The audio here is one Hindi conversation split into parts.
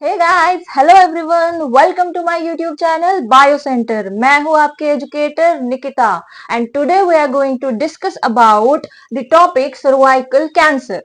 Hey guys, hello everyone, welcome to my YouTube channel bio centre. मैं हूं आपके एजुकेटर Nikita and today we are going to discuss about the topic cervical cancer.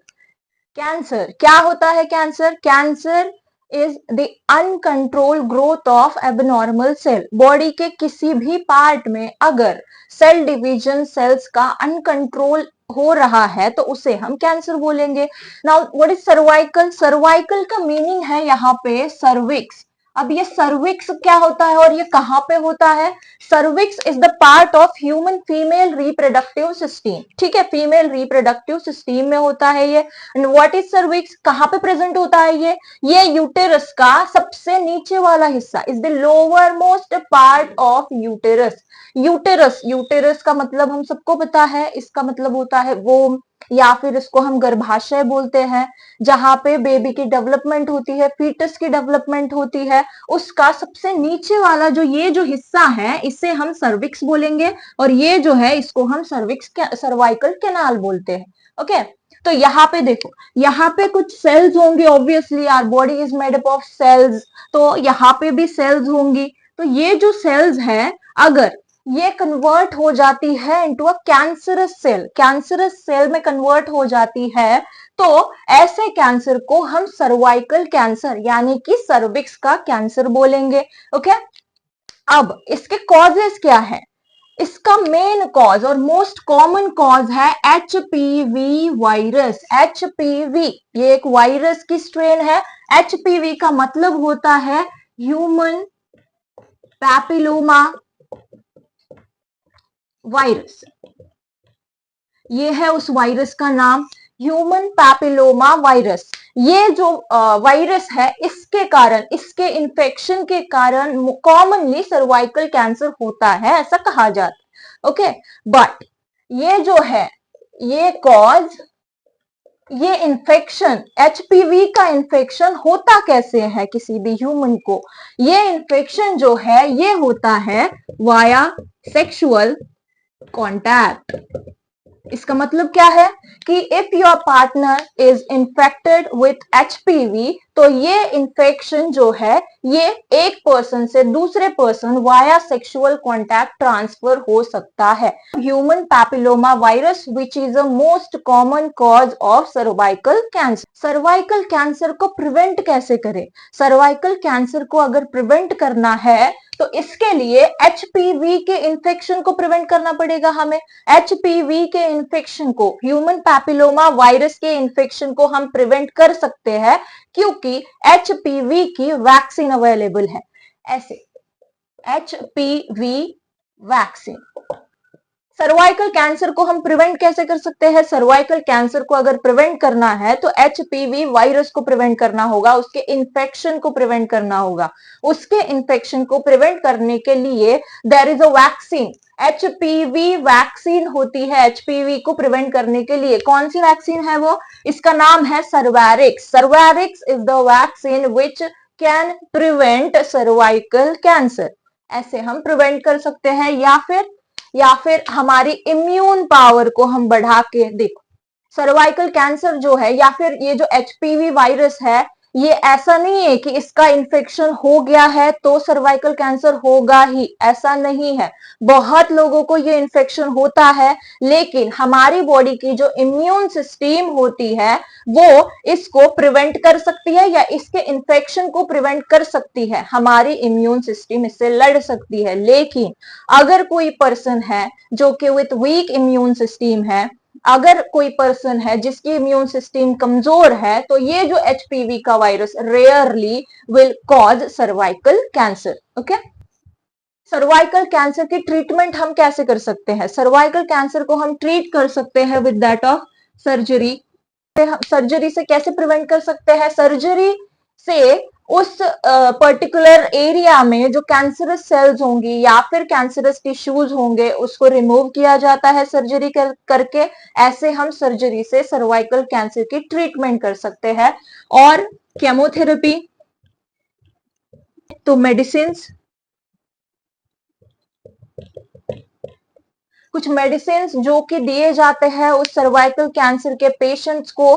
Cancer क्या होता है? Cancer is the uncontrol growth of abnormal cell. Body के किसी भी पार्ट में अगर सेल डिवीजन, सेल्स का अनकंट्रोल हो रहा है तो उसे हम कैंसर बोलेंगे। Now what is cervical? Cervical का मीनिंग है यहाँ पे सर्विक्स। अब ये सर्विक्स क्या होता है और ये कहाँ पे होता है? Cervix is the part of human female reproductive system. ठीक है, फीमेल रिप्रोडक्टिव सिस्टम में होता है ये। And what is cervix? कहाँ पे प्रेजेंट होता है ये यूटेरस का सबसे नीचे वाला हिस्सा, is the lower most part of uterus. Uterus का मतलब हम सबको पता है, इसका मतलब होता है वोम, या फिर इसको हम गर्भाशय बोलते हैं, जहां पे बेबी की डेवलपमेंट होती है, फीटस की डेवलपमेंट होती है। उसका सबसे नीचे वाला ये जो हिस्सा है इसे हम सर्विक्स बोलेंगे, और ये जो है इसको हम सर्वाइकल कैनाल बोलते हैं। ओके, तो यहाँ पे देखो, यहाँ पे कुछ सेल्स होंगे। Obviously our body is made up of cells, तो यहाँ पे भी सेल्स होंगी। तो ये जो सेल्स है, अगर ये कन्वर्ट हो जाती है इनटू अ कैंसरस सेल में कन्वर्ट हो जाती है, तो ऐसे कैंसर को हम सर्वाइकल कैंसर यानी कि सर्विक्स का कैंसर बोलेंगे। ओके, अब इसके कॉजेस क्या है? इसका मेन कॉज और मोस्ट कॉमन कॉज है एचपीवी वायरस। एचपीवी ये एक वायरस की स्ट्रेन है। एचपीवी का मतलब होता है ह्यूमन पैपिलोमा वायरस। ये है उस वायरस का नाम, ह्यूमन पैपिलोमा वायरस। ये जो वायरस है, इसके कारण, इसके इन्फेक्शन के कारण कॉमनली सर्वाइकल कैंसर होता है, ऐसा कहा जाता है। ओके, बट ये जो है, ये कॉज, ये इन्फेक्शन, एचपीवी का इन्फेक्शन होता कैसे है किसी भी ह्यूमन को? ये इन्फेक्शन जो है ये होता है वाया सेक्सुअल कॉन्टैक्ट। इसका मतलब क्या है कि if your partner is infected with HPV, तो ये इन्फेक्शन जो है ये एक पर्सन से दूसरे person via sexual contact transfer हो सकता है। Human papilloma virus which is a most common cause of cervical cancer. Cervical cancer को प्रिवेंट कैसे करें? सर्वाइकल कैंसर को अगर प्रिवेंट करना है तो इसके लिए एचपीवी के इन्फेक्शन को प्रिवेंट करना पड़ेगा हमें। एचपीवी के इन्फेक्शन को, ह्यूमन पैपिलोमा वायरस के इन्फेक्शन को हम प्रिवेंट कर सकते हैं क्योंकि एचपीवी की वैक्सीन अवेलेबल है। ऐसे एचपीवी वैक्सीन। सर्वाइकल कैंसर को हम प्रिवेंट कैसे कर सकते हैं? सर्वाइकल कैंसर को अगर प्रिवेंट करना है तो एचपीवी वायरस को प्रिवेंट करना होगा, उसके इन्फेक्शन को प्रिवेंट करना होगा। उसके इन्फेक्शन को प्रिवेंट करने के लिए there is a vaccine, HPV vaccine होती है। एचपीवी को प्रिवेंट करने के लिए कौन सी वैक्सीन है वो? इसका नाम है Cervarix. Cervarix is the vaccine which can prevent cervical cancer. ऐसे हम प्रिवेंट कर सकते हैं, या फिर हमारी इम्यून पावर को हम बढ़ा के, देखो सर्वाइकल कैंसर जो है या फिर ये जो एचपीवी वायरस है, ये ऐसा नहीं है कि इसका इन्फेक्शन हो गया है तो सर्वाइकल कैंसर होगा ही, ऐसा नहीं है। बहुत लोगों को ये इन्फेक्शन होता है, लेकिन हमारी बॉडी की जो इम्यून सिस्टम होती है वो इसको प्रिवेंट कर सकती है या इसके इन्फेक्शन को प्रिवेंट कर सकती है। हमारी इम्यून सिस्टम इससे लड़ सकती है। लेकिन अगर कोई पर्सन है जो कि विथ वीक इम्यून सिस्टम है, अगर कोई पर्सन है जिसकी इम्यून सिस्टम कमजोर है, तो ये जो एचपीवी का virus rarely will cause cervical cancer. Okay, cervical cancer की ट्रीटमेंट हम कैसे कर सकते हैं? सर्वाइकल कैंसर को हम ट्रीट कर सकते हैं with that of surgery. Surgery से कैसे प्रिवेंट कर सकते हैं? सर्जरी से उस पर्टिकुलर एरिया में जो कैंसरस सेल्स होंगी या फिर कैंसरस टिश्यूज होंगे उसको रिमूव किया जाता है सर्जरी करके। ऐसे हम सर्जरी से सर्वाइकल कैंसर की ट्रीटमेंट कर सकते हैं। और केमोथेरेपी, तो मेडिसिन, कुछ मेडिसिन जो कि दिए जाते हैं उस सर्वाइकल कैंसर के पेशेंट्स को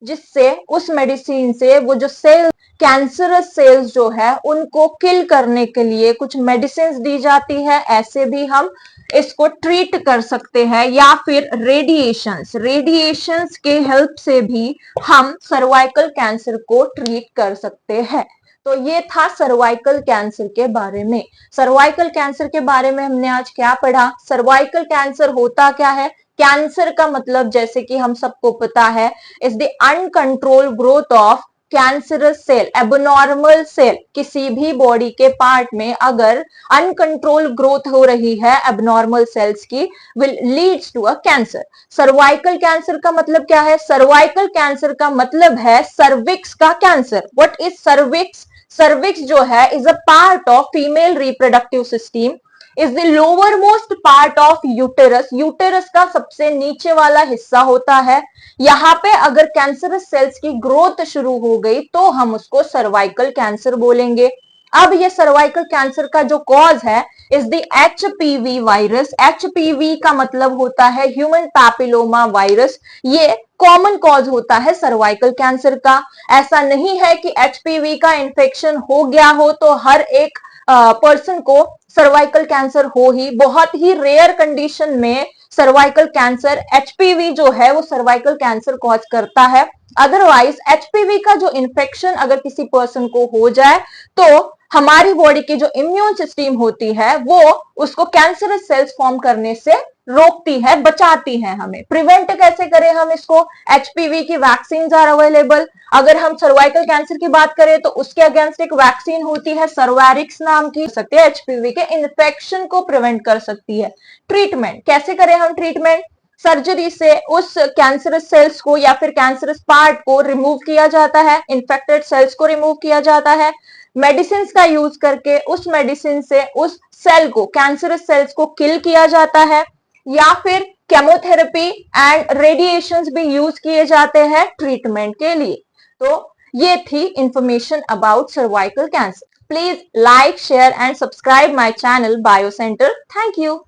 जिससे उस मेडिसिन से वो जो सेल कैंसरस सेल्स जो है उनको किल करने के लिए कुछ मेडिसिन दी जाती है। ऐसे भी हम इसको ट्रीट कर सकते हैं, या फिर रेडिएशंस के हेल्प से भी हम सर्वाइकल कैंसर को ट्रीट कर सकते हैं। तो ये था सर्वाइकल कैंसर के बारे में। सर्वाइकल कैंसर के बारे में हमने आज क्या पढ़ा? सर्वाइकल कैंसर होता क्या है? कैंसर का मतलब जैसे कि हम सबको पता है, is the uncontrolled growth of cancerous cell, abnormal cell. किसी भी बॉडी के पार्ट में अगर अनकंट्रोल ग्रोथ हो रही है एबनॉर्मल सेल्स की, will leads to a cancer. Cervical cancer का मतलब क्या है? सर्वाइकल कैंसर का मतलब है सर्विक्स का cancer. What is cervix? Cervix जो है is a part of female reproductive system, is the lower most part of uterus. Uterus का सबसे नीचे वाला हिस्सा होता है। यहाँ पे अगर कैंसरस सेल्स की ग्रोथ शुरू हो गई तो हम उसको सर्वाइकल कैंसर बोलेंगे। अब ये सर्वाइकल कैंसर का जो कॉज है is the HPV virus. HPV का मतलब होता है ह्यूमन पैपिलोमा वायरस। ये कॉमन कॉज होता है सर्वाइकल कैंसर का। ऐसा नहीं है कि एचपीवी का इन्फेक्शन हो गया हो तो हर एक पर्सन को सर्वाइकल कैंसर हो ही। बहुत ही रेयर कंडीशन में सर्वाइकल कैंसर, एचपीवी जो है वो सर्वाइकल कैंसर कॉज करता है। अदरवाइज एचपीवी का जो इन्फेक्शन अगर किसी पर्सन को हो जाए तो हमारी बॉडी की जो इम्यून सिस्टम होती है वो उसको कैंसरस सेल्स फॉर्म करने से रोकती है, बचाती है हमें। प्रिवेंट कैसे करें हम इसको? एचपीवी की वैक्सीन आर अवेलेबल। अगर हम सर्वाइकल कैंसर की बात करें तो उसके अगेंस्ट एक वैक्सीन होती है सर्वैरिक्स नाम की, सकते हैं एचपीवी के इन्फेक्शन को प्रिवेंट कर सकती है। ट्रीटमेंट कैसे करें हम? ट्रीटमेंट सर्जरी से उस कैंसरस सेल्स को या फिर कैंसरस पार्ट को रिमूव किया जाता है, इन्फेक्टेड सेल्स को रिमूव किया जाता है। मेडिसिन का यूज करके उस मेडिसिन से उस सेल को, कैंसरस सेल्स को किल किया जाता है, या फिर केमोथेरेपी एंड रेडिएशंस भी यूज किए जाते हैं ट्रीटमेंट के लिए। तो ये थी information about cervical cancer. Please like, share and subscribe my channel bio centre. Thank you.